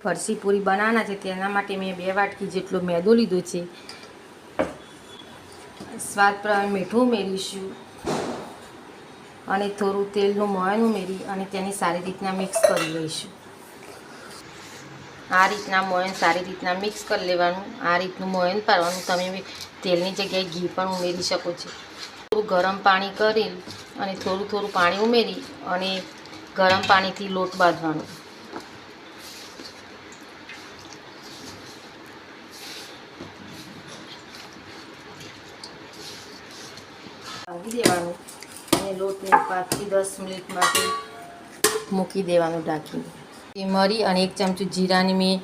ફરસી પૂરી બનાવવાના છે તેના માટે મેં 2 વાટકી જેટલો મેદો લીધો છે. સ્વાદ પ્રમાણે મીઠું ઉમેરીશું અને થોડું તેલનું મોયણ ઉમેરી અને તેને સારી રીતના મિક્સ કરી લઈશું. આ રીતના મોયણ સારી રીતના મિક્સ કરી લેવાનું. આ રીતનું મોયણ પાડવાનું. તમે તેલની જગ્યાએ ઘી પણ ઉમેરી શકો છો. થોડું ગરમ પાણી કરી અને થોડું પાણી ઉમેરી અને ગરમ પાણીથી લોટ બાંધવાનો. બાંધી દેવાનું અને લોટને 5 થી 10 મિનિટ માટે મૂકી દેવાનું ઢાંકીને. મરી અને 1 ચમચી જીરાની મેં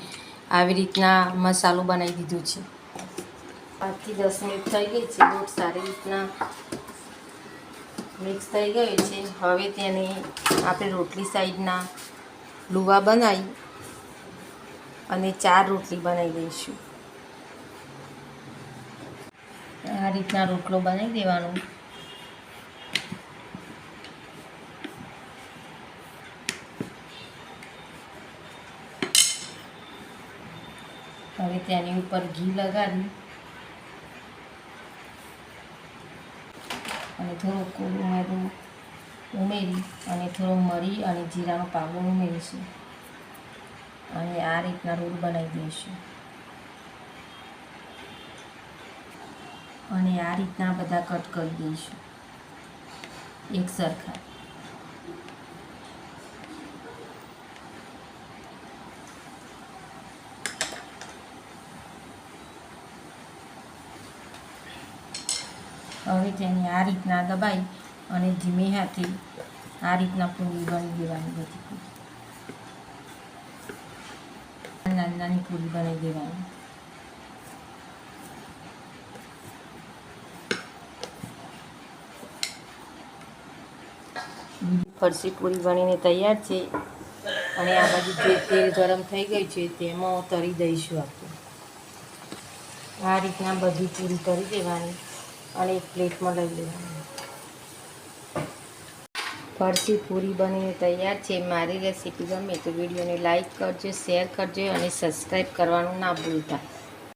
આવી રીતના મસાલો બનાવી દીધું છે. 5 થી 10 મિનિટ થઈ ગઈ છે. લોટ સારી રીતના મિક્સ થઈ ગયો છે. હવે તેને આપણે રોટલી સાઈડના લુવા બનાવી અને 4 રોટલી બનાવી દઈશું. આ રીતના રોટલો બનાવી દેવાનો. હવે તેની ઉપર ઘી લગાડી અને થોડું કોરું મેદું ઉમેરી અને થોડો મરી અને જીરાનો પાવડર ઉમેરીશું અને આ રીતના રોલ બનાવી દઈશું. અને આ રીતના બધા કટ કરી દઈશું એક સરખા. હવે તેને આ રીતના દબાઈ અને ધીમે હાથે આ રીતના પૂરી વણી દેવાની. બધી નાની નાની પૂરી બનાવી દેવાની. ફરસી પૂરી બનીને તૈયાર છે અને આ બાજુ જે તેલ ગરમ થઈ ગયું છે તેમાં તળી દઈશું આપણે. આ રીતના બધી પૂરી તળી દેવાની અને એક પ્લેટમાં લઈ લેવાની. ફરસી પૂરી બનીને તૈયાર છે. મારી રેસીપી ગમે તો વિડીયોને લાઈક કરજો, શેર કરજો અને સબસ્ક્રાઈબ કરવાનું ના ભૂલતા.